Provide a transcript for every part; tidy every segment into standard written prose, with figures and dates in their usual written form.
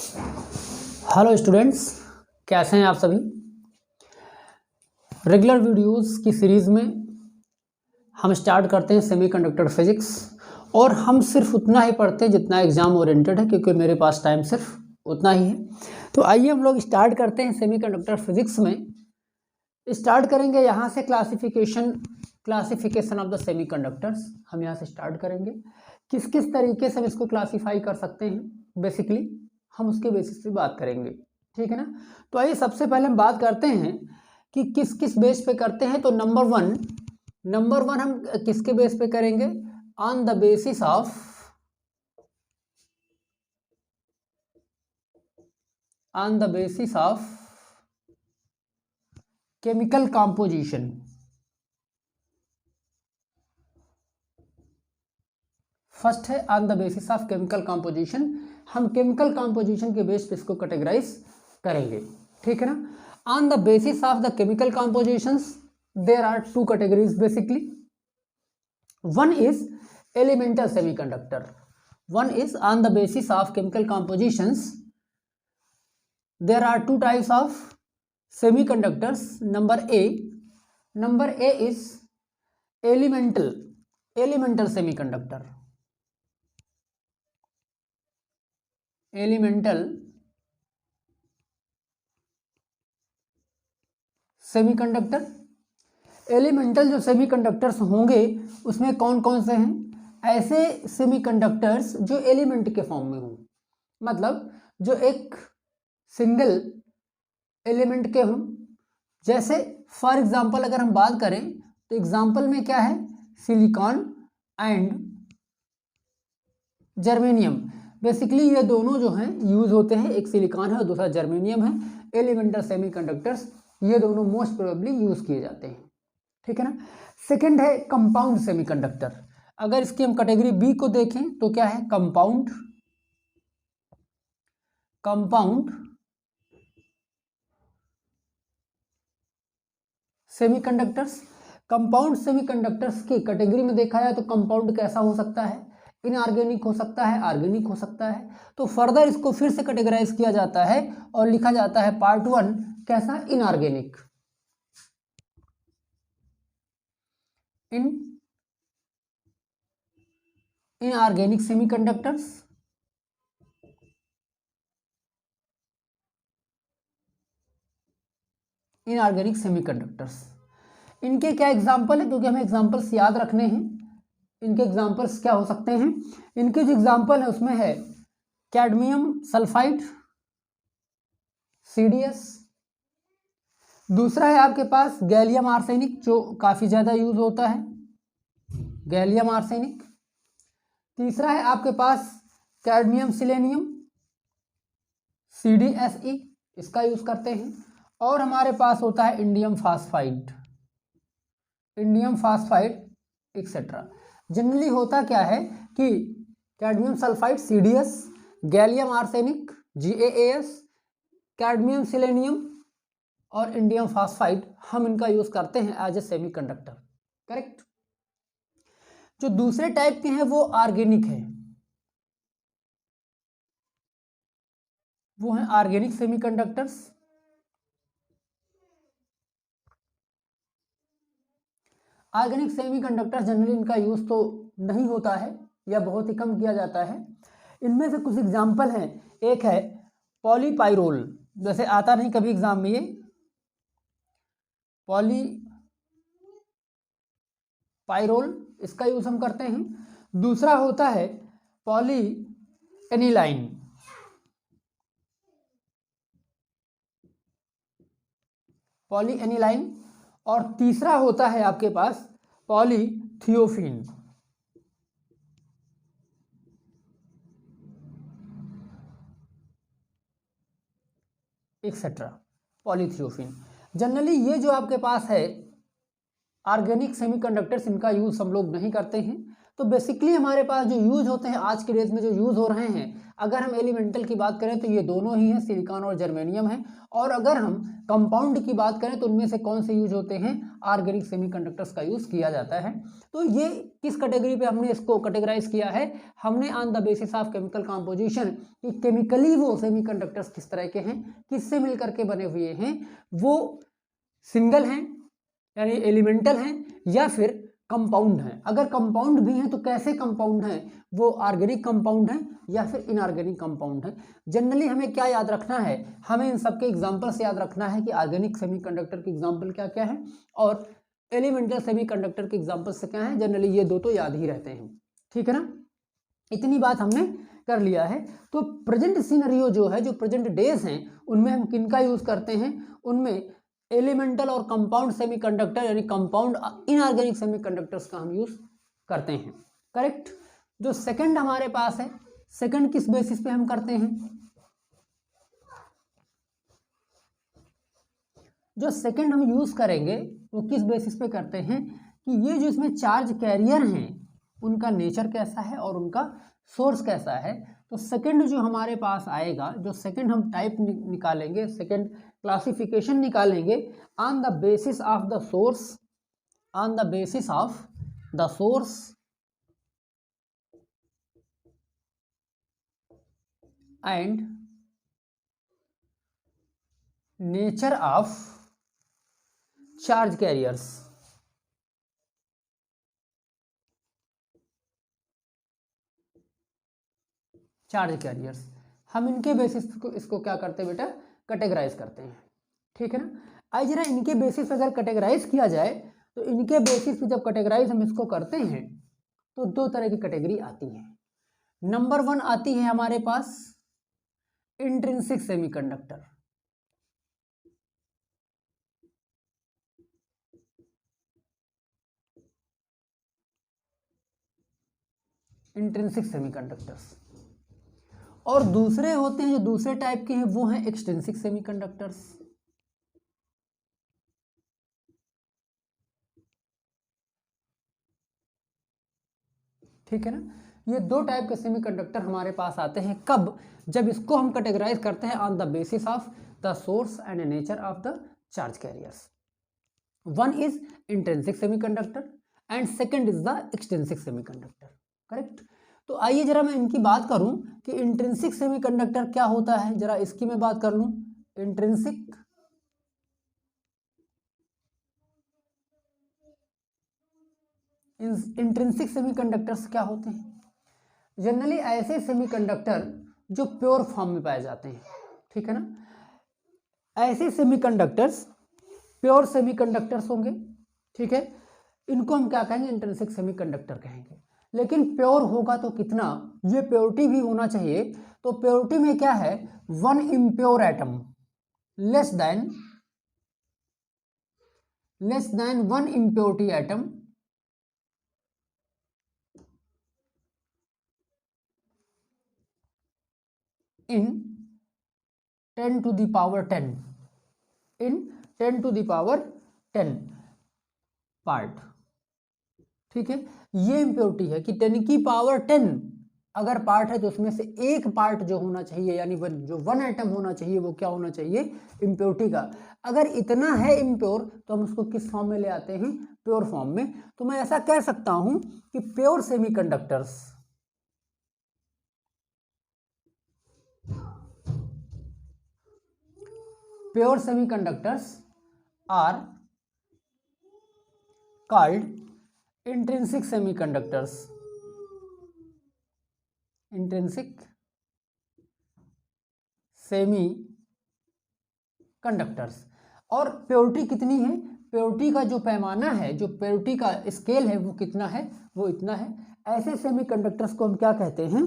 Hello students, कैसे हैं आप सभी। रेगुलर वीडियोस की सीरीज़ में हम स्टार्ट करते हैं सेमीकंडक्टर फिजिक्स, और हम सिर्फ उतना ही पढ़ते हैं जितना एग्ज़ाम ओरिएंटेड है, क्योंकि मेरे पास टाइम सिर्फ उतना ही है। तो आइए हम लोग स्टार्ट करते हैं सेमीकंडक्टर फिजिक्स में। स्टार्ट करेंगे यहाँ से क्लासिफिकेशन ऑफ द सेमीकंडक्टर्स। हम यहाँ से स्टार्ट करेंगे किस किस तरीके से हम इसको क्लासीफाई कर सकते हैं, बेसिकली हम उसके बेसिस पे बात करेंगे, ठीक है ना। तो आइए सबसे पहले हम बात करते हैं कि किस किस बेस पे करते हैं। तो नंबर वन हम किसके बेस पे करेंगे? On the basis of chemical composition. First है on the basis of chemical composition. हम केमिकल कॉम्पोजिशन के बेस पे इसको कैटेगराइज करेंगे, ठीक है ना। On the basis of the chemical compositions there are two categories basically. One is elemental semiconductor. One is on the basis of chemical compositions there are two types of semiconductors. Number A is elemental semiconductor. Elemental semiconductor. Elemental जो semiconductors होंगे उसमें कौन कौन से हैं? ऐसे semiconductors जो element के फॉर्म में हों, मतलब जो एक सिंगल एलिमेंट के हों। जैसे फॉर एग्जांपल अगर हम बात करें तो एग्जांपल में क्या है? Silicon and germanium. बेसिकली ये दोनों जो हैं यूज होते हैं, एक सिलिकॉन है और दूसरा जर्मेनियम है। एलिमेंटल सेमीकंडक्टर्स ये दोनों मोस्ट प्रोबेबली यूज किए जाते हैं, ठीक है ना। सेकंड है कंपाउंड सेमीकंडक्टर। अगर इसकी हम कैटेगरी बी को देखें तो क्या है? Compound semiconductors. कंपाउंड सेमीकंडक्टर्स की कैटेगरी में देखा जाए तो कंपाउंड कैसा हो सकता है? इनऑर्गेनिक हो सकता है, ऑर्गेनिक हो सकता है। तो फर्दर इसको फिर से कैटेगराइज किया जाता है और लिखा जाता है पार्ट 1 कैसा? Inorganic. Inorganic semiconductors. Inorganic semiconductors, इनके क्या एग्जाम्पल है? क्योंकि हमें एग्जाम्पल्स याद रखने हैं। इनके एग्जाम्पल्स क्या हो सकते हैं? इनके जो एग्जाम्पल है उसमें है कैडमियम सल्फाइड, CDS। दूसरा है आपके पास गैलियम आर्सेनिक, जो काफी ज्यादा यूज होता है, गैलियम आर्सेनिक। तीसरा है आपके पास कैडमियम सिलेनियम, CDSE, इसका यूज करते हैं। और हमारे पास होता है इंडियम फास्फाइड एक्सेट्रा। जनरली होता क्या है कि cadmium sulphide CDS, gallium arsenic GaAs, cadmium selenium और इंडियम फास्फाइड, हम इनका यूज करते हैं एज ए सेमीकंडक्टर, करेक्ट। जो दूसरे टाइप के हैं वो ऑर्गेनिक है, वो हैं organic semiconductors. Organic semiconductor generally इनका यूज तो नहीं होता है या बहुत ही कम किया जाता है। इनमें से कुछ एग्जाम्पल हैं। एक है पॉलीपाइरोल, जैसे आता नहीं कभी एग्जाम में, ये पॉलीपाइरोल, इसका यूज हम करते हैं। दूसरा होता है पॉलीएनिलाइन, और तीसरा होता है आपके पास पॉलीथियोफीन। एक्सेट्रा, पॉलीथियोफीन। जनरली ये जो आपके पास है ऑर्गेनिक सेमीकंडक्टर्स, इनका यूज हम लोग नहीं करते हैं। तो बेसिकली हमारे पास जो यूज होते हैं आज के डेज में, जो यूज हो रहे हैं, अगर हम एलिमेंटल की बात करें तो ये दोनों ही हैं, सिलिकॉन और जर्मेनियम है। और अगर हम कंपाउंड की बात करें तो उनमें से कौन से यूज होते हैं, ऑर्गेनिक सेमीकंडक्टर्स का यूज किया जाता है। तो ये किस कैटेगरी पे हमने इसको कैटेगराइज किया है, हमने on the basis of chemical composition, कि केमिकली वो सेमीकंडक्टर्स किस तरह के हैं, किससे मिलकर के बने हुए हैं, वो सिंगल हैं यानी एलिमेंटल हैं या फिर कंपाउंड हैं। अगर कंपाउंड भी हैं तो कैसे कंपाउंड हैं, वो ऑर्गेनिक कंपाउंड हैं या फिर इनऑर्गेनिक कंपाउंड हैं। जनरली हमें क्या याद रखना है, हमें इन सबके एग्जांपल से याद रखना है कि ऑर्गेनिक सेमीकंडक्टर के एग्जांपल क्या क्या है और एलिमेंटल सेमीकंडक्टर के एग्जांपल से क्या है। जनरली ये दो तो याद ही रहते हैं, ठीक है ना। इतनी बात हमने कर लिया है। तो प्रेजेंट सिनेरियो जो है, जो प्रेजेंट डेज हैं, उनमें हम किनका यूज करते हैं, उनमें एलिमेंटल और कंपाउंड सेमीकंडक्टर यानी कंपाउंड इनऑर्गेनिक सेमीकंडक्टर्स का हम यूज करते हैं। करेक्ट। जो सेकंड हमारे पास है, सेकंड किस बेसिस पे हम करते हैं, जो सेकंड हम यूज करेंगे वो किस बेसिस पे करते हैं कि ये जो इसमें चार्ज कैरियर हैं उनका नेचर कैसा है और उनका सोर्स कैसा है। तो सेकंड जो हमारे पास आएगा, जो सेकंड हम टाइप निकालेंगे, सेकंड क्लासिफिकेशन निकालेंगे on the basis of the source, on the basis of the source and nature of charge carriers. Charge carriers हम इनके बेसिस को इसको क्या करते हैं बेटा, कैटेगराइज करते हैं, ठीक है ना। आज जरा इनके बेसिस अगर कैटेगराइज किया जाए तो इनके बेसिस पे जब कैटेगराइज हम इसको करते हैं तो दो तरह की कैटेगरी आती है। नंबर वन आती है हमारे पास इंट्रिंसिक सेमीकंडक्टर। Intrinsic semiconductors. और दूसरे होते हैं, जो दूसरे टाइप के हैं, वो हैं एक्सट्रिंसिक सेमीकंडक्टर्स। ठीक है ना। ये दो टाइप के सेमीकंडक्टर हमारे पास आते हैं। कब, जब इसको हम कैटेगराइज करते हैं on the basis of the source and nature of the charge carriers. One is intrinsic semiconductor and second is the extrinsic semiconductor. Correct. तो आइए जरा मैं इनकी बात करूं कि इंट्रिंसिक सेमीकंडक्टर क्या होता है, जरा इसकी मैं बात कर लूं। इंट्रिंसिक इंट्रिंसिक सेमीकंडक्टर्स क्या होते हैं, जनरली ऐसे सेमीकंडक्टर जो प्योर फॉर्म में पाए जाते हैं, ठीक है ना। ऐसे सेमीकंडक्टर्स प्योर सेमीकंडक्टर्स होंगे, ठीक है। इनको हम क्या कहेंगे, इंट्रिंसिक सेमीकंडक्टर कहेंगे। लेकिन प्योर होगा तो कितना, ये प्योरिटी भी होना चाहिए। तो प्योरिटी में क्या है, one impure atom less than one impurity atom in 10 to the power 10 in 10 to the power 10 part, ठीक है। ये इम्प्योरिटी है कि 10 की पावर 10 अगर पार्ट है तो उसमें से एक पार्ट जो होना चाहिए यानी जो वन एटम होना चाहिए वो क्या होना चाहिए, इम्प्योरिटी का। अगर इतना है इम्प्योर तो हम उसको किस फॉर्म में ले आते हैं, प्योर फॉर्म में। तो मैं ऐसा कह सकता हूं कि pure semiconductors pure semiconductors are called intrinsic semiconductors. Intrinsic semiconductors। और प्योरिटी कितनी है, प्योरिटी का जो पैमाना है, जो प्योरिटी का स्केल है वो कितना है, वो इतना है। ऐसे सेमीकंडक्टर्स को हम क्या कहते हैं,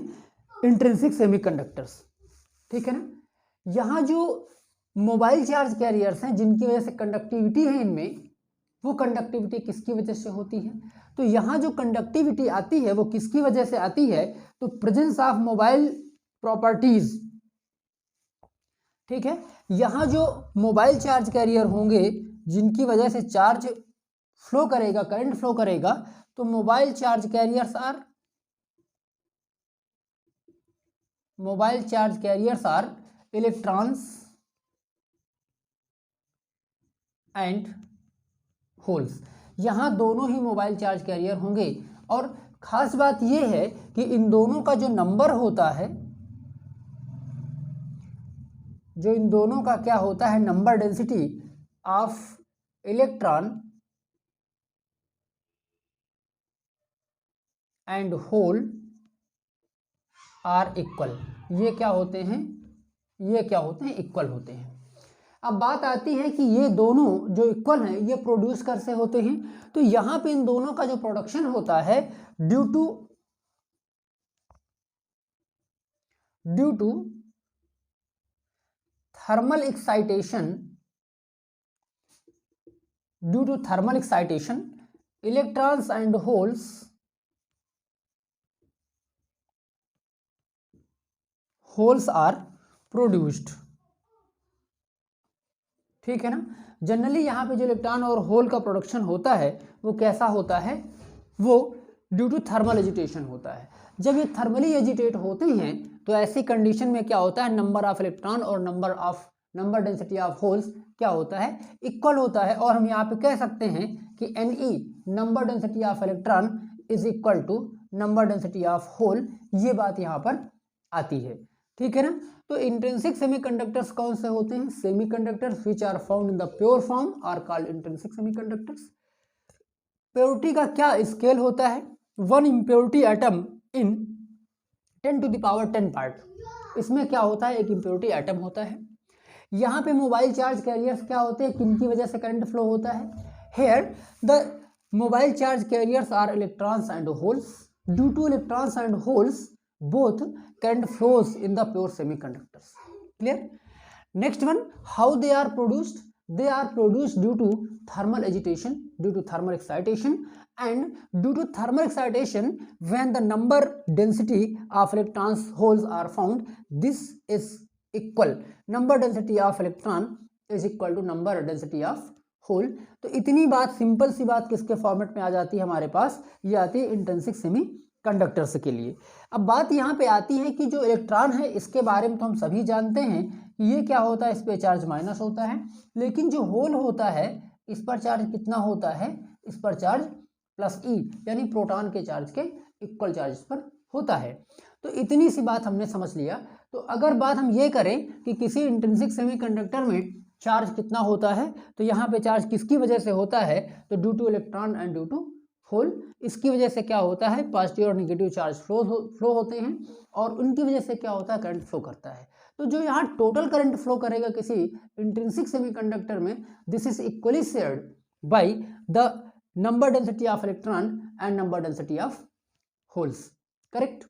इंट्रिंसिक सेमीकंडक्टर्स, ठीक है ना। यहाँ जो मोबाइल चार्ज कैरियर्स हैं जिनकी वजह से कंडक्टिविटी है इनमें, वो कंडक्टिविटी किसकी वजह से होती है, तो यहाँ जो कंडक्टिविटी आती है वो किसकी वजह से आती है, तो प्रेजेंस ऑफ मोबाइल प्रॉपर्टीज, ठीक है। यहाँ जो मोबाइल चार्ज कैरियर होंगे जिनकी वजह से चार्ज फ्लो करेगा, करंट फ्लो करेगा, तो mobile charge carriers are electrons and holes. यहाँ दोनों ही मोबाइल चार्ज कैरियर होंगे। और खास बात यह है कि इन दोनों का जो नंबर होता है, जो इन दोनों का क्या होता है, number density of electron and hole are equal. ये क्या होते हैं, इक्वल होते हैं। अब बात आती है कि ये दोनों जो इक्वल हैं ये प्रोड्यूस कैसे होते हैं। तो यहां पे इन दोनों का जो प्रोडक्शन होता है due to thermal excitation, electrons and holes are produced. ठीक है ना। जनरली यहाँ पे जो इलेक्ट्रॉन और होल का प्रोडक्शन होता है वो कैसा होता है, वो ड्यू टू थर्मल एजिटेशन होता है। जब ये थर्मली एजिटेट होते हैं तो ऐसी कंडीशन में क्या होता है, नंबर ऑफ इलेक्ट्रॉन और नंबर डेंसिटी ऑफ होल्स क्या होता है, इक्वल होता है। और हम यहाँ पे कह सकते हैं कि Ne number density of electron is equal to number density of hole. ये बात यहाँ पर आती है। ठीक है ना। तो इंट्रिंसिक सेमीकंडक्टर्स कौन से होते हैं, semiconductors which are found in the pure form are called intrinsic semiconductors. Purity का क्या स्केल होता है, 1 impurity atom in 10 to the power 10 part. इसमें क्या होता है, एक इम्प्योरिटी एटम होता है। यहाँ पे मोबाइल चार्ज कैरियर्स क्या होते हैं, किनकी वजह से करंट फ्लो होता है, here the mobile charge carriers are electrons and holes. Due to electrons and holes both current flows in the pure semiconductors. Clear? Next one, how they are produced? They are produced due to thermal agitation, due to thermal excitation, and due to thermal excitation when the number density of electrons holes are found, this is equal, number density of electron is equal to number density of hole. तो इतनी बात, simple सी बात किसके format में आ जाती है हमारे पास, ये आती है इंट्रिंसिक सेमी कंडक्टर्स के लिए। अब बात यहाँ पे आती है कि जो इलेक्ट्रॉन है इसके बारे में तो हम सभी जानते हैं कि ये क्या होता है, इस पे चार्ज माइनस होता है। लेकिन जो होल होता है इस पर चार्ज कितना होता है, इस पर चार्ज प्लस ई, यानी प्रोटॉन के चार्ज के इक्वल चार्ज इस पर होता है। तो इतनी सी बात हमने समझ लिया। तो अगर बात हम ये करें कि किसी इंट्रिंसिक सेमीकंडक्टर में चार्ज कितना होता है, तो यहाँ पे चार्ज किसकी वजह से होता है, तो due to electron and due to hole. इसकी वजह से क्या होता है, पॉजिटिव और निगेटिव चार्ज फ्लो होते हैं, और उनकी वजह से क्या होता है, करंट फ्लो करता है। तो जो यहाँ टोटल करंट फ्लो करेगा किसी इंट्रिंसिक सेमीकंडक्टर में, this is equally shared by the number density of electron and number density of holes. Correct.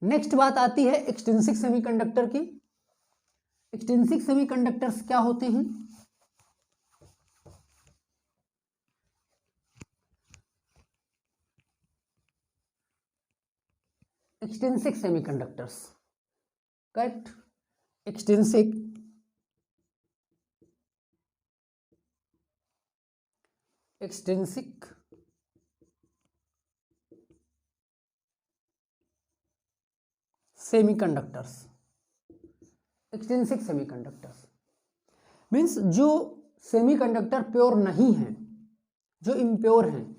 Next बात आती है एक्सट्रिंसिक सेमीकंडक्टर की। एक्सट्रिंसिक सेमीकंडक्टर्स क्या होते हैं, extrinsic semiconductors, correct, extrinsic semiconductors. Extrinsic semiconductors means जो semiconductor pure नहीं है, जो इम्प्योर हैं,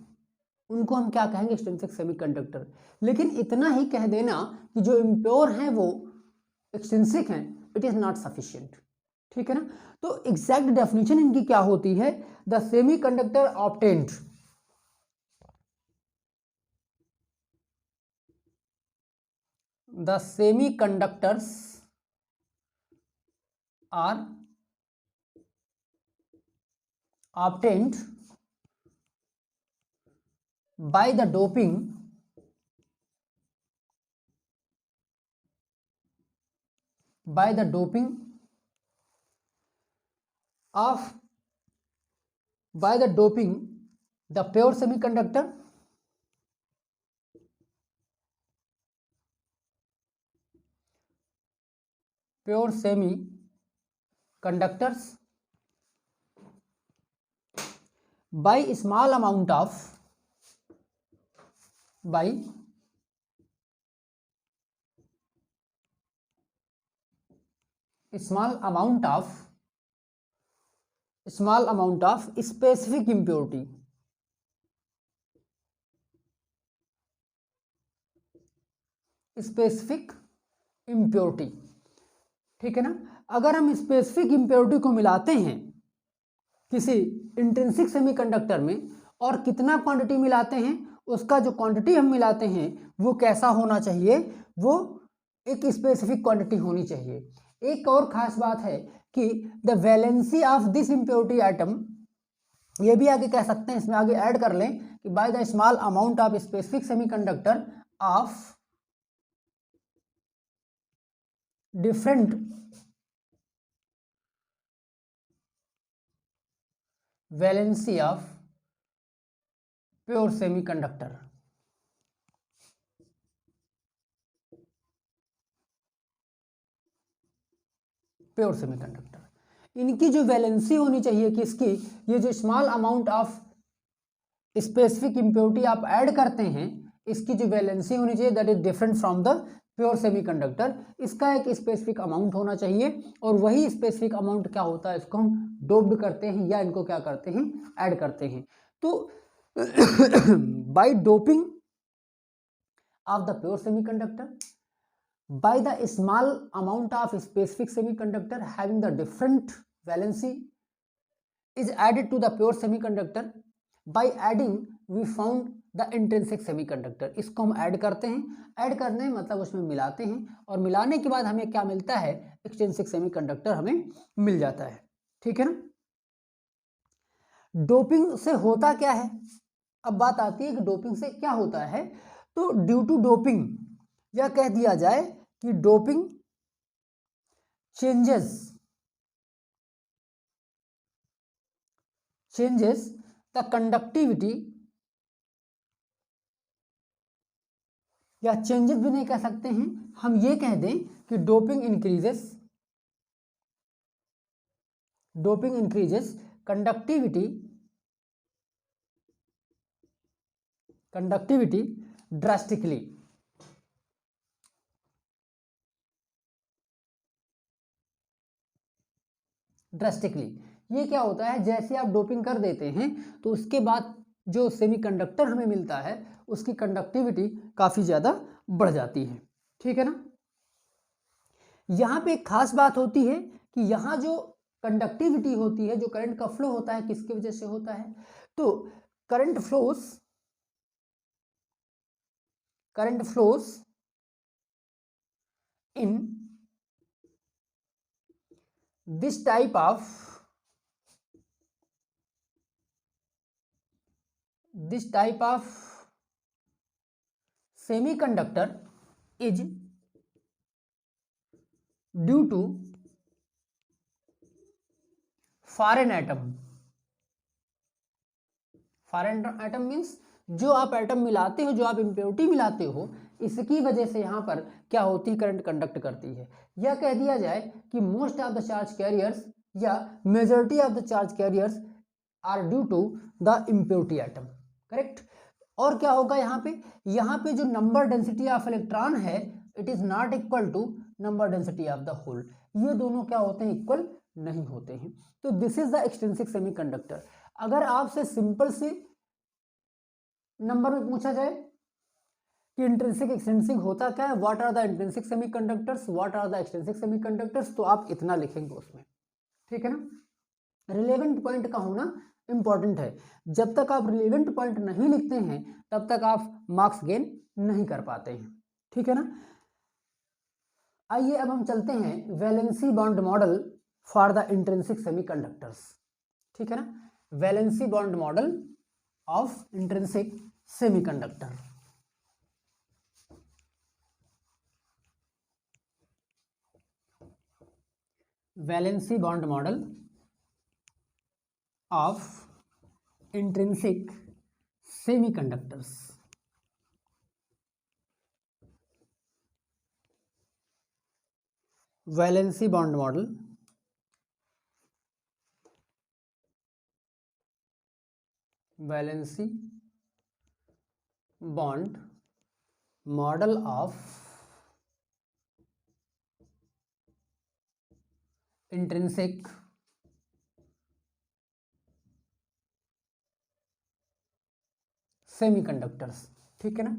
उनको हम क्या कहेंगे, एक्सट्रिंसिक सेमीकंडक्टर। लेकिन इतना ही कह देना कि जो इम्प्योर हैं वो एक्सट्रिंसिक हैं, इट इज नॉट सफिशिएंट। ठीक है ना। तो एग्जैक्ट डेफिनेशन इनकी क्या होती है, the semiconductor obtained, the semiconductors are obtained by the doping the pure semiconductor by small amount of small amount of specific impurity, ठीक है ना। अगर हम स्पेसिफिक इम्प्योरिटी को मिलाते हैं किसी इंट्रिंसिक सेमीकंडक्टर में, और कितना क्वांटिटी मिलाते हैं, उसका जो क्वांटिटी हम मिलाते हैं वो कैसा होना चाहिए, वो एक स्पेसिफिक क्वांटिटी होनी चाहिए। एक और खास बात है कि the valency of this impurity item, ये भी आगे कह सकते हैं, इसमें आगे ऐड कर लें कि by the small amount of specific semiconductor of different valency of pure semiconductor. Pure semiconductor, इनकी जो वैलेंसी होनी चाहिए कि इसकी, ये जो small amount of specific impurity आप ऐड करते हैं, इसकी जो वैलेंसी होनी चाहिए that is different from the pure semiconductor, इसका एक स्पेसिफिक अमाउंट होना चाहिए। और वही स्पेसिफिक अमाउंट क्या होता है, इसको हम डोप्ड करते हैं या इनको क्या करते हैं, ऐड करते हैं। तो by doping of the pure semiconductor by the small amount of specific semiconductor having the different valency is added to the pure semiconductor, by adding we found the intrinsic semiconductor। इसको हम add करते हैं, add करने मतलब उसमें मिलाते हैं, और मिलाने के बाद हमें क्या मिलता है, एक्सट्रिंसिक सेमीकंडक्टर हमें मिल जाता है, ठीक है ना। डोपिंग से होता क्या है, अब बात आती है कि डोपिंग से क्या होता है। तो ड्यू टू डोपिंग, या कह दिया जाए कि डोपिंग चेंजेस द कंडक्टिविटी, या चेंजेस भी नहीं कह सकते हैं, हम ये कह दें कि डोपिंग इंक्रीजेस कंडक्टिविटी ड्रास्टिकली। ये क्या होता है, जैसे आप डोपिंग कर देते हैं तो उसके बाद जो सेमीकंडक्टर हमें मिलता है उसकी कंडक्टिविटी काफी ज्यादा बढ़ जाती है, ठीक है ना। यहां पे एक खास बात होती है कि यहां जो कंडक्टिविटी होती है, जो करंट का फ्लो होता है, किसकी वजह से होता है, तो current flows in this type of semiconductor is due to foreign atom means जो आप एटम मिलाते हो, जो आप इम्प्योरिटी मिलाते हो, इसकी वजह से यहाँ पर क्या होती है, करंट कंडक्ट करती है। या कह दिया जाए कि most of the charge carriers या majority of the charge carriers are due to the impurity atom, correct. और क्या होगा यहाँ पे जो नंबर डेंसिटी ऑफ इलेक्ट्रॉन है, it is not equal to number density of the hole, ये दोनों क्या होते हैं, इक्वल नहीं होते हैं। तो this is the extrinsic semiconductor. अगर आपसे सिंपल से नंबर में पूछा जाए कि इंट्रिंसिक एक्सट्रिंसिक होता क्या है, what are the intrinsic semiconductors, what are the extrinsic semiconductors, तो आप इतना लिखेंगे उसमें, ठीक है ना। रिलेवेंट पॉइंट का होना इंपॉर्टेंट है, जब तक आप रिलेवेंट पॉइंट नहीं लिखते हैं तब तक आप मार्क्स गेन नहीं कर पाते हैं, ठीक है ना। आइए अब हम चलते हैं valency bond model for the intrinsic semiconductors, ठीक है ना। Valency bond model of intrinsic semiconductor. Valency bond model of intrinsic semiconductors. Valency bond model valency bond model of intrinsic semiconductors. ठीक है ना,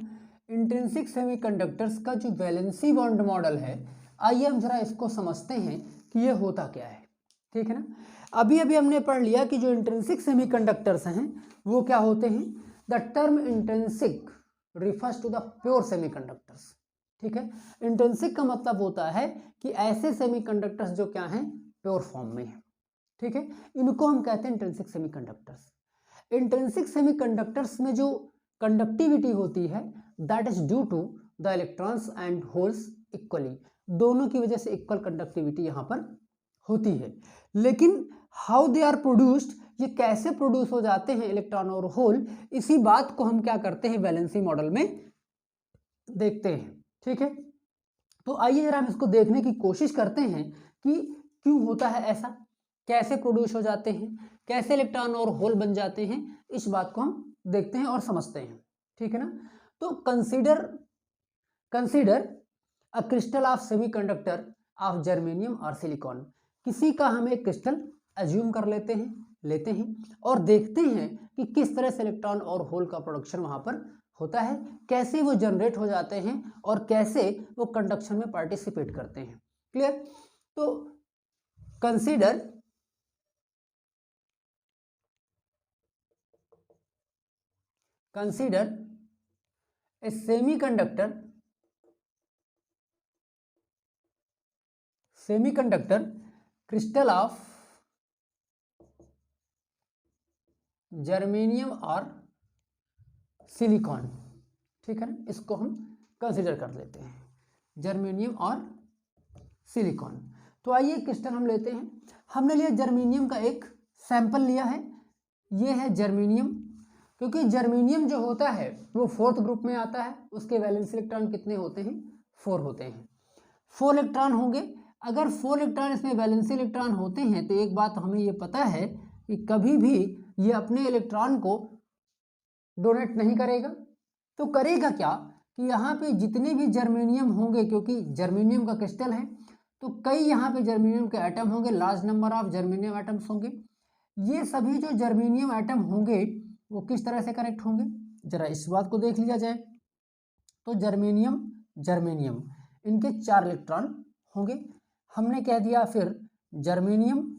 इंट्रिंसिक सेमीकंडक्टर्स का जो वैलेंसी बॉन्ड मॉडल है, आइए हम जरा इसको समझते हैं कि ये होता क्या है। ठीक है ना, अभी अभी हमने पढ़ लिया कि जो इंट्रिंसिक सेमीकंडक्टर्स हैं वो क्या होते हैं। The term intrinsic refers to the pure semiconductors. ठीक है, इंट्रिंसिक का मतलब होता है कि ऐसे सेमीकंडक्टर्स जो क्या हैं, प्योर फॉर्म में है। ठीक है, इनको हम कहते हैं इंट्रिंसिक सेमीकंडक्टर्स। इंट्रिंसिक सेमीकंडक्टर्स में जो कंडक्टिविटी होती है that is due to the electrons and holes equally, दोनों की वजह से इक्वल कंडक्टिविटी यहाँ पर होती है। लेकिन हाउ दे आर प्रोड्यूस्ड, ये कैसे प्रोड्यूस हो जाते हैं इलेक्ट्रॉन और होल, इसी बात को हम क्या करते हैं, वैलेंसी मॉडल में देखते हैं। ठीक है, तो आइए जरा हम इसको देखने की कोशिश करते हैं कि क्यों होता है ऐसा, कैसे प्रोड्यूस हो जाते हैं, कैसे इलेक्ट्रॉन और होल बन जाते हैं, इस बात को हम देखते हैं और समझते हैं। ठीक है ना, तो consider a crystal of semiconductor of germanium और सिलिकॉन। किसी का हम एक क्रिस्टल एज्यूम कर लेते हैं और देखते हैं कि किस तरह से इलेक्ट्रॉन और होल का प्रोडक्शन वहां पर होता है, कैसे वो जनरेट हो जाते हैं और कैसे वो कंडक्शन में पार्टिसिपेट करते हैं। क्लियर, तो consider a semiconductor crystal of germanium और सिलिकॉन। ठीक है ना, इसको हम कंसीडर कर लेते हैं, जर्मेनियम और सिलिकॉन। तो आइए क्रिस्टल हम लेते हैं। हमने लिया जर्मेनियम का एक सैंपल लिया है, ये है जर्मेनियम। क्योंकि जर्मेनियम जो होता है वो फोर्थ ग्रुप में आता है, उसके वैलेंस इलेक्ट्रॉन कितने होते हैं, 4 होते हैं। 4 इलेक्ट्रॉन होंगे। अगर 4 इलेक्ट्रॉन इसमें वैलेंसी इलेक्ट्रॉन होते हैं तो एक बात हमें ये पता है कि कभी भी ये अपने इलेक्ट्रॉन को डोनेट नहीं करेगा। तो करेगा क्या कि यहाँ पे जितने भी जर्मेनियम होंगे, क्योंकि जर्मेनियम का क्रिस्टल है तो कई यहाँ पे जर्मेनियम के एटम होंगे, large number of germanium atoms होंगे। ये सभी जो जर्मेनियम एटम होंगे वो किस तरह से कनेक्ट होंगे, जरा इस बात को देख लिया जाए। तो जर्मेनियम इनके 4 इलेक्ट्रॉन होंगे। हमने कह दिया फिर जर्मेनियम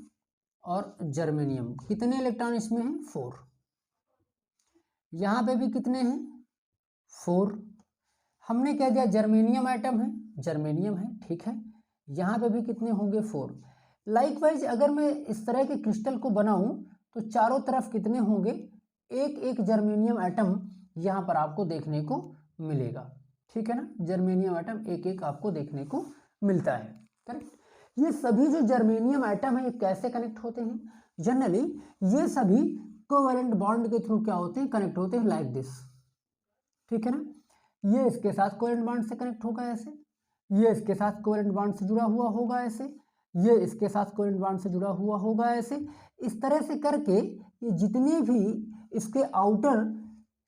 और जर्मेनियम, कितने इलेक्ट्रॉन इसमें हैं, 4। यहाँ पे भी कितने हैं, 4। हमने कह दिया जर्मेनियम एटम है, जर्मेनियम है, ठीक है। यहाँ पे भी कितने होंगे, 4। लाइकवाइज अगर मैं इस तरह के क्रिस्टल को बनाऊं तो चारों तरफ कितने होंगे, एक एक जर्मेनियम एटम यहाँ पर आपको देखने को मिलेगा। ठीक है ना, जर्मेनियम एटम एक एक आपको देखने को मिलता है, करेक्ट। ये सभी जो जर्मेनियम एटम है ये कैसे कनेक्ट होते हैं, जनरली ये सभी कोवैलेंट बॉन्ड के थ्रू क्या होते हैं, कनेक्ट होते हैं लाइक दिस। ठीक है ना, ये इसके साथ कोवैलेंट बॉन्ड से कनेक्ट होगा ऐसे, ये इसके साथ कोवैलेंट बॉन्ड से जुड़ा हुआ होगा ऐसे, ये इसके साथ कोवैलेंट बॉन्ड से जुड़ा हुआ होगा ऐसे। इस तरह से करके ये जितने भी इसके आउटर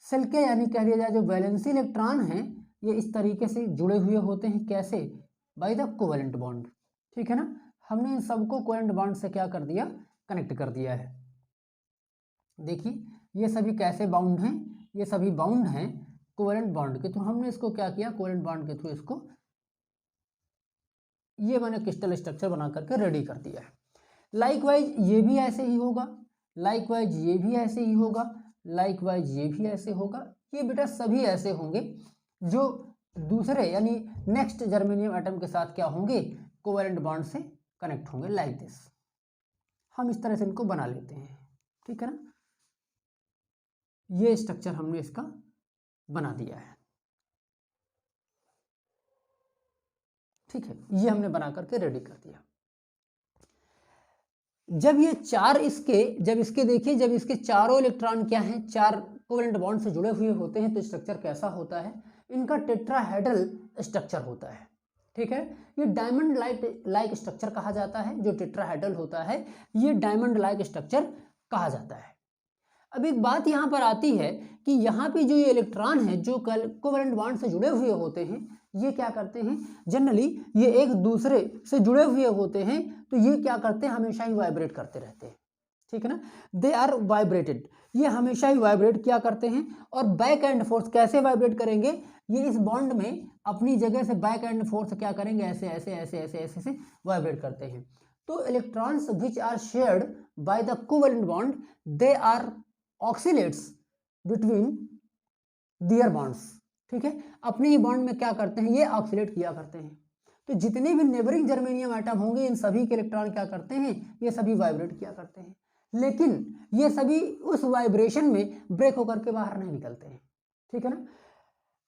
सेल के यानी कह दिया जाए जो वैलेंसी इलेक्ट्रॉन हैं ये इस तरीके से जुड़े हुए होते हैं, कैसे, बाय द कोवैलेंट बॉन्ड। ठीक है ना, हमने इन सबको कोवैलेंट बॉन्ड से क्या कर दिया, कनेक्ट कर दिया है। देखिए ये सभी कैसे बाउंड हैं, ये सभी बाउंड हैं कोवैलेंट बॉन्ड के थ्रू। हमने इसको क्या किया, कोवैलेंट बॉन्ड के थ्रू इसको ये मैंने क्रिस्टल स्ट्रक्चर बना करके रेडी कर दिया है। लाइकवाइज ये भी ऐसे ही होगा, लाइकवाइज ये भी ऐसे ही होगा, लाइकवाइज ये भी ऐसे होगा। ये बेटा सभी ऐसे होंगे जो दूसरे यानी नेक्स्ट जर्मेनियम एटम के साथ क्या होंगे, कोवैलेंट बॉन्ड से कनेक्ट होंगे लाइक दिस। हम इस तरह से इनको बना लेते हैं। ठीक है ना, ये स्ट्रक्चर हमने इसका बना दिया है। ठीक है, ये हमने बना करके रेडी कर दिया। जब ये चार जब इसके चारों इलेक्ट्रॉन क्या हैं, 4 कोवैलेंट बॉन्ड से जुड़े हुए होते हैं तो स्ट्रक्चर कैसा होता है, इनका टेट्राहेड्रल स्ट्रक्चर होता है। ठीक है, ये डायमंड लाइक स्ट्रक्चर कहा जाता है। जो टेट्राहेड्रल होता है ये डायमंड लाइक स्ट्रक्चर कहा जाता है। अब एक बात यहाँ पर आती है कि यहाँ पे जो ये इलेक्ट्रॉन है जो कोवेलेंट बॉन्ड से जुड़े हुए होते हैं, ये क्या करते हैं, जनरली ये एक दूसरे से जुड़े हुए होते हैं, तो ये क्या करते हैं, हमेशा ही वाइब्रेट करते रहते हैं, ठीक है ना, दे आर वाइब्रेटेड, ये हमेशा ही वाइब्रेट क्या करते हैं। और बैक एंड फोर्स कैसे वाइब्रेट करेंगे, ये इस बॉन्ड में अपनी जगह से बैक एंड फोर्स क्या करेंगे, ऐसे ऐसे ऐसे ऐसे ऐसे से वाइब्रेट करते हैं। तो electrons which are shared by the covalent bond they are oscillates between their bonds, ठीक है, अपने ही बॉन्ड में क्या करते हैं, ये ऑक्सीलेट किया करते हैं। तो जितने भी नेबरिंग जर्मेनियम एटम होंगे इन सभी के इलेक्ट्रॉन क्या करते हैं, ये सभी वाइब्रेट किया करते हैं, लेकिन ये सभी उस वाइब्रेशन में ब्रेक होकर के बाहर नहीं निकलते हैं, ठीक है ना।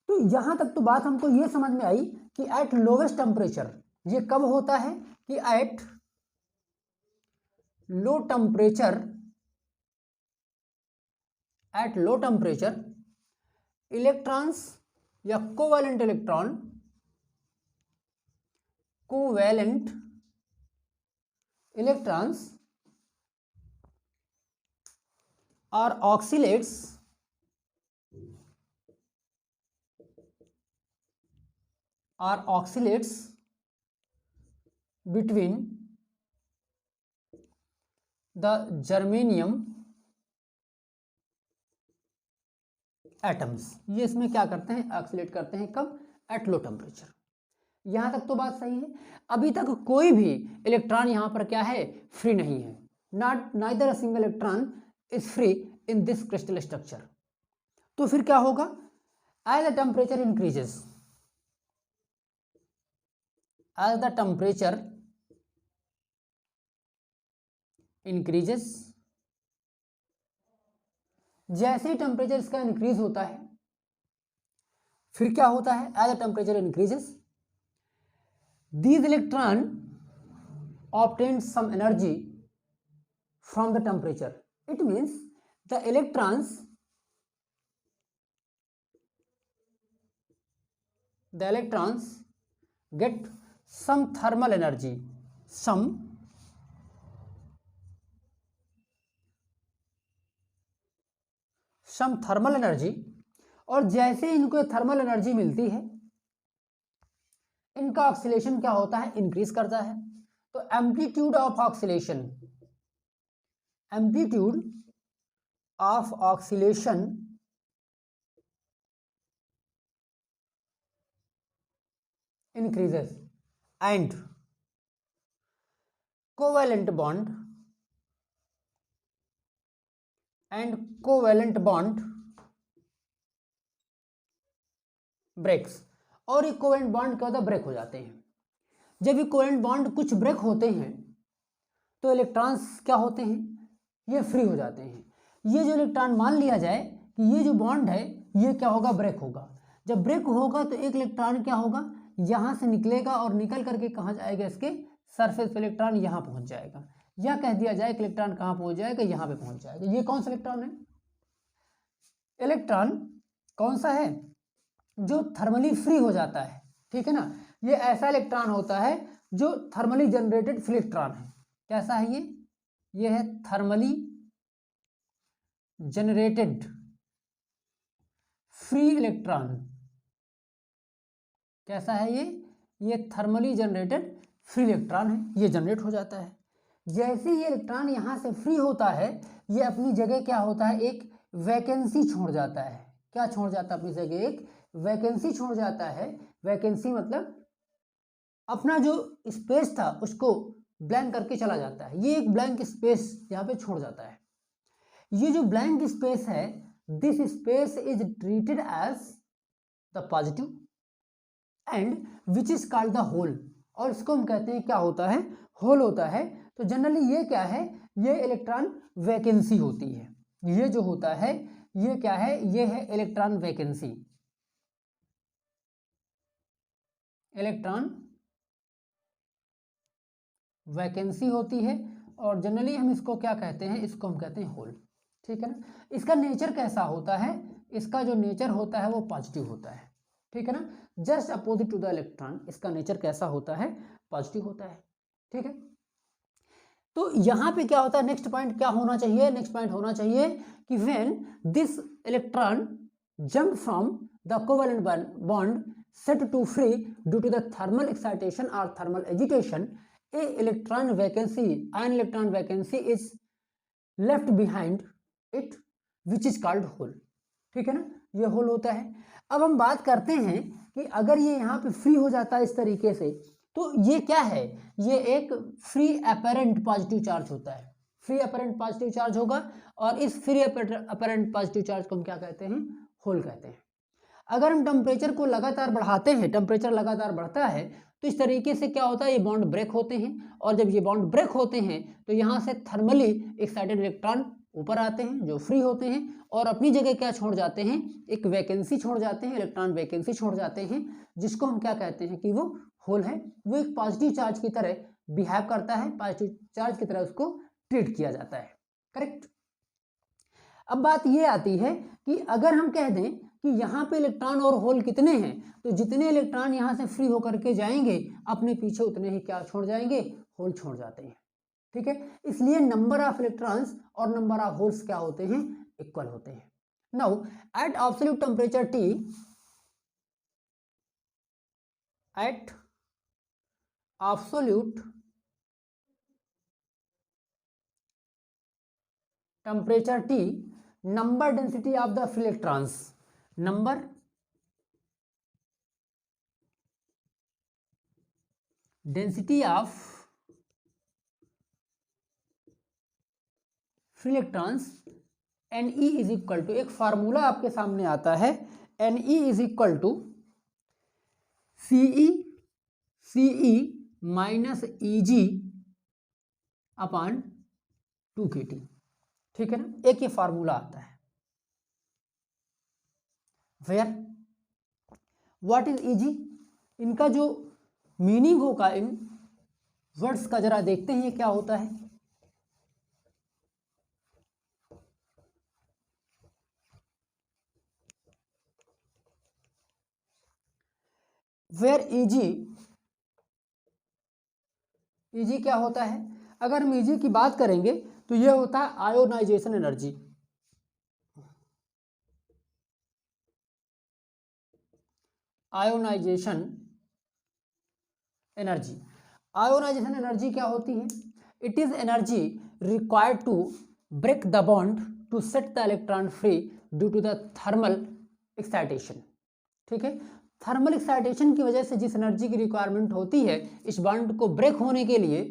तो यहां तक तो बात हमको ये समझ में आई कि एट लोवेस्ट टेम्परेचर, ये कब होता है कि at low temperature, at low temperature electrons या covalent electron, covalent electrons are oscillates between the germanium atoms, ये इसमें क्या करते हैं, ऑक्सीलेट करते हैं, कब, एट लो टेम्परेचर। यहां तक तो बात सही है। अभी तक कोई भी इलेक्ट्रॉन यहां पर क्या है, फ्री नहीं है, not neither a single electron is free in this crystal structure. तो फिर क्या होगा, as the temperature increases, as the temperature increases, जैसे ही टेम्परेचर इसका इंक्रीज होता है, फिर क्या होता है, as the temperature increases these electron obtain some energy from the temperature. It means the electrons get some thermal energy, some thermal energy, और जैसे इनको थर्मल एनर्जी मिलती है इनका ऑक्सीलेशन क्या होता है, इंक्रीज करता है। तो amplitude of oscillation, amplitude of oscillation increases and covalent bond breaks, और ये कोवेलेंट बॉन्ड क्या होता है, ब्रेक हो जाते हैं। जब ये कोवेलेंट बॉन्ड कुछ ब्रेक होते हैं तो इलेक्ट्रॉन्स क्या होते हैं, ये फ्री हो जाते हैं। ये जो इलेक्ट्रॉन मान लिया जाए कि ये जो बॉन्ड है ये क्या होगा, ब्रेक होगा। जब ब्रेक होगा तो एक इलेक्ट्रॉन क्या होगा, यहाँ से निकलेगा और निकल करके कहाँ जाएगा, इसके सरफेस पे इलेक्ट्रॉन यहाँ पहुँच जाएगा, या कह दिया जाए कि इलेक्ट्रॉन कहाँ पहुँच जाएगा, यहाँ पे पहुँच जाएगा। ये कौन सा इलेक्ट्रॉन है, इलेक्ट्रॉन कौन सा है, जो थर्मली फ्री हो जाता है, ठीक है ना। ये ऐसा इलेक्ट्रॉन होता है जो थर्मली जनरेटेड फ्री इलेक्ट्रॉन है। कैसा है ये है थर्मली जनरेटेड फ्री इलेक्ट्रॉन। कैसा है ये थर्मली जनरेटेड फ्री इलेक्ट्रॉन है, ये जनरेट हो जाता है। जैसे ये इलेक्ट्रॉन यहाँ से फ्री होता है ये अपनी जगह क्या होता है, एक वैकेंसी छोड़ जाता है। क्या छोड़ जाता है अपनी जगह, एक वैकेंसी छोड़ जाता है। वैकेंसी मतलब अपना जो स्पेस था उसको ब्लैंक करके चला जाता है। ये एक ब्लैंक स्पेस यहाँ पे छोड़ जाता है। ये जो ब्लैंक स्पेस है, this space is treated as the positive and which is called the hole, और इसको हम कहते हैं क्या होता है, होल होता है। तो जनरली ये क्या है, ये इलेक्ट्रॉन वैकेंसी होती है। ये जो होता है ये क्या है, ये है इलेक्ट्रॉन वैकेंसी, इलेक्ट्रॉन वैकेंसी होती है। और जनरली हम इसको क्या कहते हैं, इसको हम कहते हैं होल, ठीक है ना। इसका नेचर कैसा होता है, इसका जो नेचर होता है वो पॉजिटिव होता है, ठीक है ना। Just opposite to the electron, इसका नेचर कैसा होता है, पॉजिटिव होता है, ठीक है। तो यहाँ पे क्या होता है, नेक्स्ट पॉइंट क्या होना चाहिए, नेक्स्ट पॉइंट होना चाहिए कि when this electron jump from the covalent bond set to free due to the thermal excitation or thermal agitation, a electron vacancy, ion electron vacancy is left behind it which is called hole. ठीक है ना, ये whole होता है। अब हम बात करते हैं कि अगर ये यहाँ पे फ्री हो जाता है इस तरीके से, तो ये क्या है, ये एक फ्री अपैरेंट पॉजिटिव चार्ज होता है, फ्री अपैरेंट पॉजिटिव चार्ज होगा, और इस फ्री अपैरेंट पॉजिटिव चार्ज को हम क्या कहते हैं, होल कहते हैं। अगर हम टेम्परेचर को लगातार बढ़ाते हैं, टेम्परेचर लगातार बढ़ता है, तो इस तरीके से क्या होता है, ये बॉन्ड ब्रेक होते हैं, और जब ये बॉन्ड ब्रेक होते हैं तो यहाँ से थर्मली एक्साइटेड इलेक्ट्रॉन ऊपर आते हैं जो फ्री होते हैं, और अपनी जगह क्या छोड़ जाते हैं, एक वैकेंसी छोड़ जाते हैं, इलेक्ट्रॉन वैकेंसी छोड़ जाते हैं, जिसको हम क्या कहते हैं कि वो होल है। वो एक पॉजिटिव चार्ज की तरह बिहेव करता है, पॉजिटिव चार्ज की तरह उसको ट्रीट किया जाता है, करेक्ट। अब बात ये आती है कि अगर हम कह दें कि यहाँ पे इलेक्ट्रॉन और होल कितने हैं, तो जितने इलेक्ट्रॉन यहाँ से फ्री होकर के जाएंगे अपने पीछे उतने ही क्या छोड़ जाएंगे, होल छोड़ जाते हैं, ठीक है। इसलिए नंबर ऑफ इलेक्ट्रॉन्स और नंबर ऑफ होल्स क्या होते हैं, इक्वल होते हैं। Now at absolute temperature T, at absolute temperature T, number density of the free electrons, number density of free electrons Ne is equal to, एक formula आपके सामने आता है, Ne is equal to Ce minus Eg upon 2kT, ठीक है ना, एक ये फार्मूला आता है। वेयर व्हाट इज Eg, इनका जो मीनिंग होगा इन वर्ड्स का जरा देखते हैं ये क्या होता है। वेयर Eg क्या होता है, अगर हम Eg की बात करेंगे तो ये होता है ionization energy, ionization energy. Ionization energy क्या होती है, it is energy required to break the bond to set the electron free due to the thermal excitation, ठीक है। थर्मल एक्साइटेशन की वजह से जिस एनर्जी की रिक्वायरमेंट होती है इस बॉन्ड को ब्रेक होने के लिए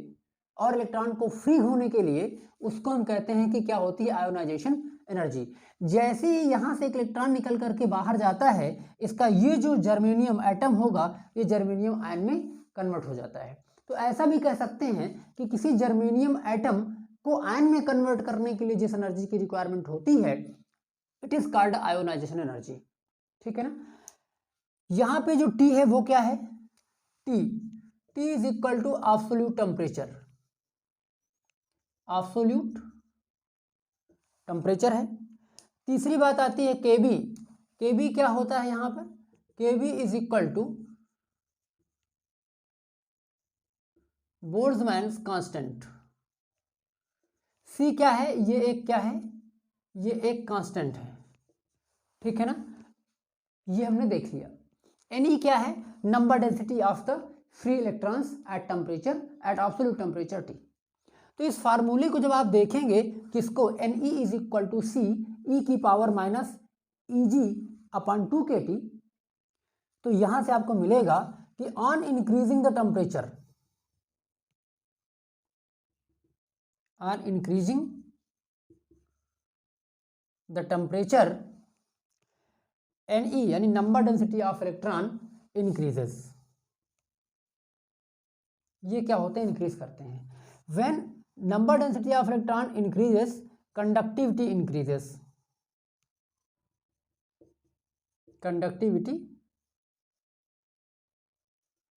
और इलेक्ट्रॉन को फ्री होने के लिए, उसको हम कहते हैं कि क्या होती है, आयोनाइजेशन एनर्जी। जैसे ही यहाँ से एक इलेक्ट्रॉन निकल करके बाहर जाता है, इसका ये जो जर्मेनियम एटम होगा ये जर्मेनियम आयन में कन्वर्ट हो जाता है। तो ऐसा भी कह सकते हैं कि किसी जर्मेनियम एटम को आयन में कन्वर्ट करने के लिए जिस एनर्जी की रिक्वायरमेंट होती है it is called ionisation energy, ठीक है ना। यहाँ पे जो T है वो क्या है, T is equal to absolute temperature, absolute temperature है। तीसरी बात आती है Kb क्या होता है यहाँ पर, Kb is equal to Boltzmann's constant. C क्या है, ये एक क्या है, ये एक कांस्टेंट है, ठीक है ना, ये हमने देख लिया। Ne क्या है, number density of the free electrons at temperature, at absolute temperature T। तो इस फार्मूले को जब आप देखेंगे किसको, Ne is equal to C e की power minus Eg upon 2kT, तो यहां से आपको मिलेगा कि on increasing the temperature, on increasing the temperature Ne यानी number density of electron increases. ये क्या होते हैं, इंक्रीज करते हैं। When number density of electron increases conductivity increases, conductivity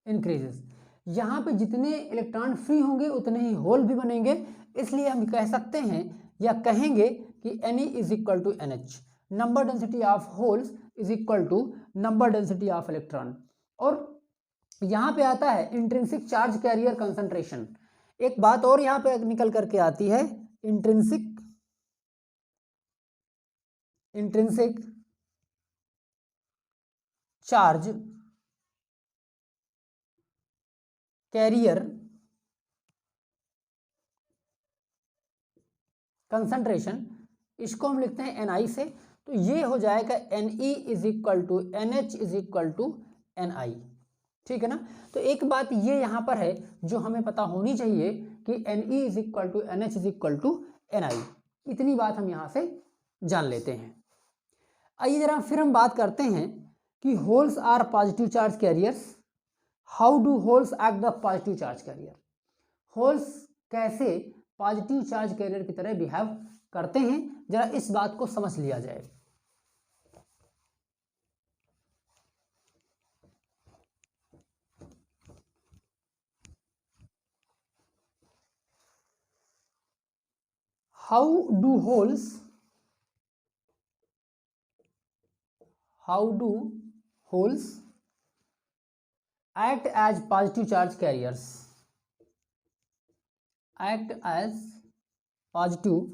increases. यहाँ पे जितने इलेक्ट्रॉन फ्री होंगे उतने ही होल भी बनेंगे, इसलिए हम कह सकते हैं या कहेंगे कि Ne is equal to NH, number density of holes is equal to number density of electron. और यहाँ पे आता है इंट्रिंसिक चार्ज कैरियर कंसंट्रेशन। एक बात और यहाँ पे निकल करके आती है, इंट्रिंसिक चार्ज कैरियर कंसंट्रेशन, इसको हम लिखते हैं NI से, तो ये हो जाएगा Ne is equal to NH is equal to NI। ठीक है ना। तो एक बात ये यहाँ पर है जो हमें पता होनी चाहिए कि Ne is equal to NH is equal to NI, इतनी बात हम यहाँ से जान लेते हैं। आइए जरा फिर हम बात करते हैं कि holes are positive charge carriers. How do holes act the positive charge carrier, holes कैसे पॉजिटिव चार्ज कैरियर की तरह बिहेव करते हैं, जरा इस बात को समझ लिया जाए। How do holes act as positive charge carriers, act as positive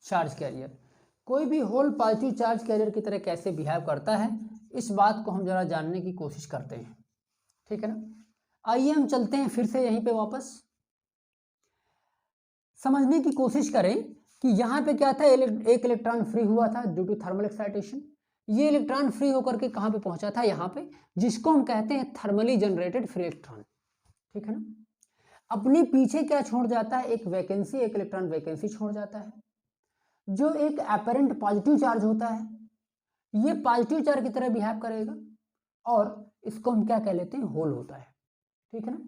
charge carrier, कोई भी होल पॉजिटिव चार्ज कैरियर की तरह कैसे बिहेव करता है, इस बात को हम जरा जानने की कोशिश करते हैं। ठीक है ना। आइए हम चलते हैं फिर से यहीं पे वापस, समझने की कोशिश करें कि यहाँ पे क्या था, एक इलेक्ट्रॉन फ्री हुआ था ड्यू टू थर्मल एक्साइटेशन। ये इलेक्ट्रॉन फ्री होकर के कहाँ पे पहुंचा था, यहाँ पे, जिसको हम कहते हैं थर्मली जनरेटेड फ्री इलेक्ट्रॉन। ठीक है ना। अपने पीछे क्या छोड़ जाता है, एक वैकेंसी, एक इलेक्ट्रॉन वैकेंसी छोड़ जाता है, जो एक अपरेंट पॉजिटिव चार्ज होता है। ये पॉजिटिव चार्ज की तरह बिहेव करेगा और इसको हम क्या कह लेते हैं, होल होता है। ठीक है ना।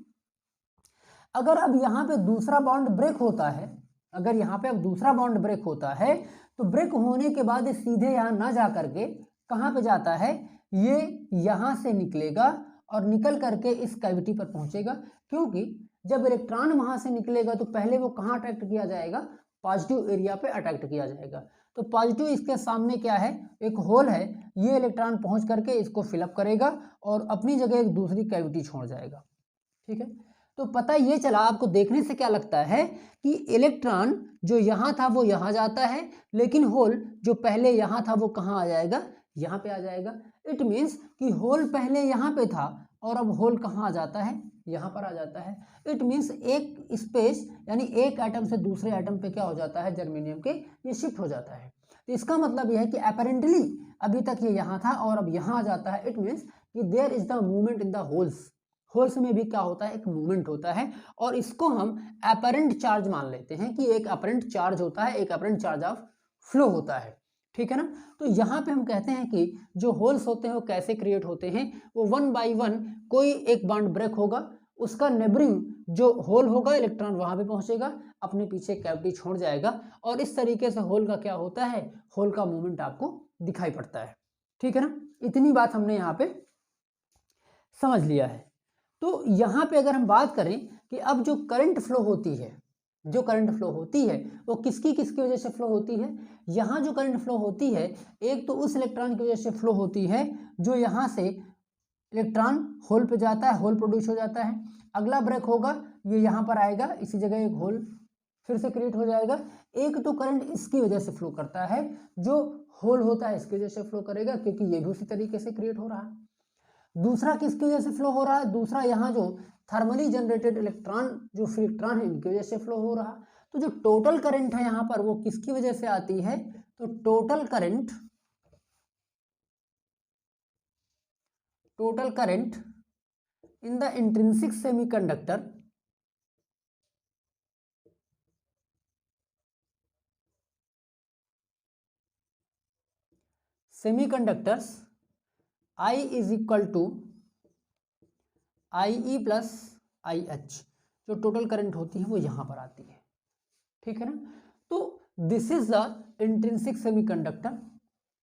अगर अब यहाँ पे दूसरा बॉन्ड ब्रेक होता है, अगर यहाँ पे अब दूसरा बॉन्ड ब्रेक होता है, तो ब्रेक होने के बाद सीधे यहाँ ना जा करके कहाँ पे जाता है, ये यहाँ से निकलेगा और निकल करके इस कैविटी पर पहुंचेगा, क्योंकि जब इलेक्ट्रॉन वहां से निकलेगा तो पहले वो कहाँ अट्रैक्ट किया जाएगा, पॉजिटिव एरिया पे अट्रैक्ट किया जाएगा। तो पॉजिटिव इसके सामने क्या है, एक होल है, ये इलेक्ट्रॉन पहुंच करके इसको फिलअप करेगा और अपनी जगह एक दूसरी कैविटी छोड़ जाएगा। ठीक है। तो पता ये चला, आपको देखने से क्या लगता है कि इलेक्ट्रॉन जो यहाँ था वो यहाँ जाता है, लेकिन होल जो पहले यहाँ था वो कहाँ आ जाएगा, यहाँ पे आ जाएगा। इट मीन्स कि होल पहले यहाँ पे था और अब होल कहाँ आ जाता है, यहाँ पर आ जाता है। इट मीन्स एक स्पेस यानी एक एटम से दूसरे एटम पे क्या हो जाता है, जर्मेनियम के ये शिफ्ट हो जाता है। तो इसका मतलब यह है कि अपेरेंटली अभी तक ये यहाँ था और अब यहाँ आ जाता है। इट मीन्स कि there is the movement in the holes, holes में भी क्या होता है, एक मूवमेंट होता है, और इसको हम अपरेंट चार्ज मान लेते हैं कि एक अपरेंट चार्ज होता है, एक अपरेंट चार्ज ऑफ फ्लो होता है। ठीक है ना। तो यहाँ पे हम कहते हैं कि जो होल्स होते हैं वो कैसे क्रिएट होते हैं, वो वन बाय वन कोई एक बॉन्ड ब्रेक होगा, उसका नेबरिंग जो होल होगा इलेक्ट्रॉन वहां पे पहुंचेगा, अपने पीछे कैविटी छोड़ जाएगा, और इस तरीके से होल का क्या होता है, होल का मूवमेंट आपको दिखाई पड़ता है। ठीक है ना। इतनी बात हमने यहाँ पे समझ लिया है। तो यहाँ पे अगर हम बात करें कि अब जो करंट फ्लो होती है, जो करंट फ्लो होती है वो किसकी किसकी वजह से फ्लो होती है, यहाँ जो करंट फ्लो होती है एक तो उस इलेक्ट्रॉन की वजह से फ्लो होती है जो यहाँ से इलेक्ट्रॉन होल पे जाता है, होल प्रोड्यूस हो जाता है। अगला ब्रेक होगा, ये यहाँ पर आएगा, इसी जगह एक होल फिर से क्रिएट हो जाएगा। एक तो करंट इसकी वजह से फ्लो करता है, जो होल होता है इसकी वजह से फ्लो करेगा क्योंकि ये भी उसी तरीके से क्रिएट हो रहा है। दूसरा किसकी वजह से फ्लो हो रहा है, दूसरा यहाँ जो थर्मली जनरेटेड इलेक्ट्रॉन जो फ्री इलेक्ट्रॉन है इनकी वजह से फ्लो हो रहा। तो जो टोटल करंट है यहाँ पर वो किसकी वजह से आती है, तो total current in the intrinsic semiconductor semiconductors I is equal to IE plus IH, जो टोटल करंट होती है वो यहाँ पर आती है। ठीक है ना। तो this is the intrinsic semiconductor,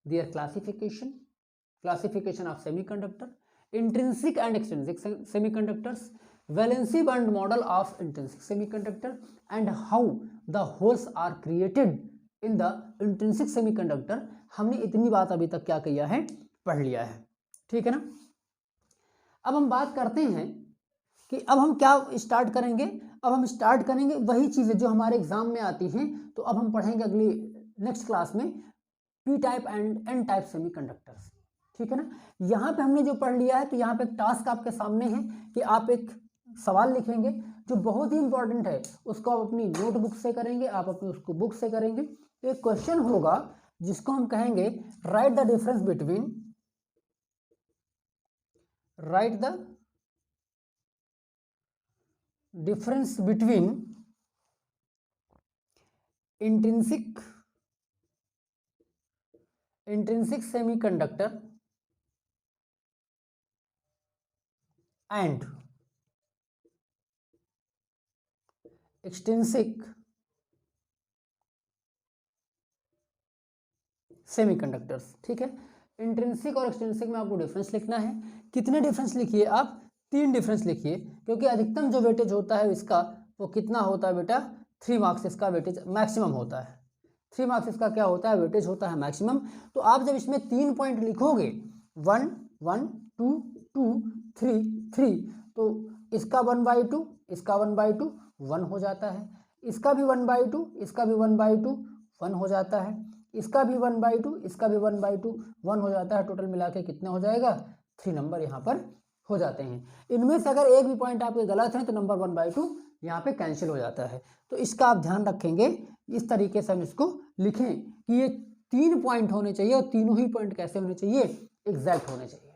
there classification of semiconductor, intrinsic and extrinsic semiconductors, valency band model of intrinsic semiconductor, and how the holes are created in the intrinsic semiconductor। हमने इतनी बात अभी तक क्या किया है, पढ़ लिया है। ठीक है ना। अब हम बात करते हैं कि अब हम क्या स्टार्ट करेंगे। अब हम स्टार्ट करेंगे वही चीज़ें जो हमारे एग्जाम में आती हैं। तो अब हम पढ़ेंगे अगली नेक्स्ट क्लास में P type and N type semiconductors. ठीक है ना। यहाँ पे हमने जो पढ़ लिया है, तो यहाँ पे एक टास्क आपके सामने है कि आप एक सवाल लिखेंगे जो बहुत ही इंपॉर्टेंट है, उसको आप अपनी नोटबुक से करेंगे, आप अपनी उसको बुक से करेंगे। तो एक क्वेश्चन होगा जिसको हम कहेंगे right the difference between intrinsic semiconductor and extrinsic semiconductors. ठीक है, इंट्रिंसिक और एक्सट्रिंसिक में आपको डिफरेंस लिखना है। कितने डिफरेंस लिखिए आप? 3 डिफरेंस लिखिए, क्योंकि अधिकतम जो वेटेज होता है इसका वो कितना होता है बेटा? 3 मार्क्स इसका वेटेज मैक्सिमम होता है। 3 मार्क्स इसका क्या होता है? वेटेज होता है मैक्सिमम। तो आप जब इसमें 3 पॉइंट लिखोगे 1 1 2 2 3 3, तो इसका 1/2, इसका 1/2 1 हो जाता है, इसका भी 1/2, इसका भी 1/2 1 हो जाता है, इसका भी 1/2, इसका भी 1/2 1 हो जाता है। टोटल मिला के कितना हो जाएगा? 3 नंबर यहाँ पर हो जाते हैं। इनमें से अगर एक भी पॉइंट आपके गलत है तो नंबर 1/2 यहाँ पे कैंसिल हो जाता है। तो इसका आप ध्यान रखेंगे, इस तरीके से हम इसको लिखें कि ये 3 पॉइंट होने चाहिए, और तीनों ही पॉइंट कैसे होने चाहिए? एग्जैक्ट होने चाहिए।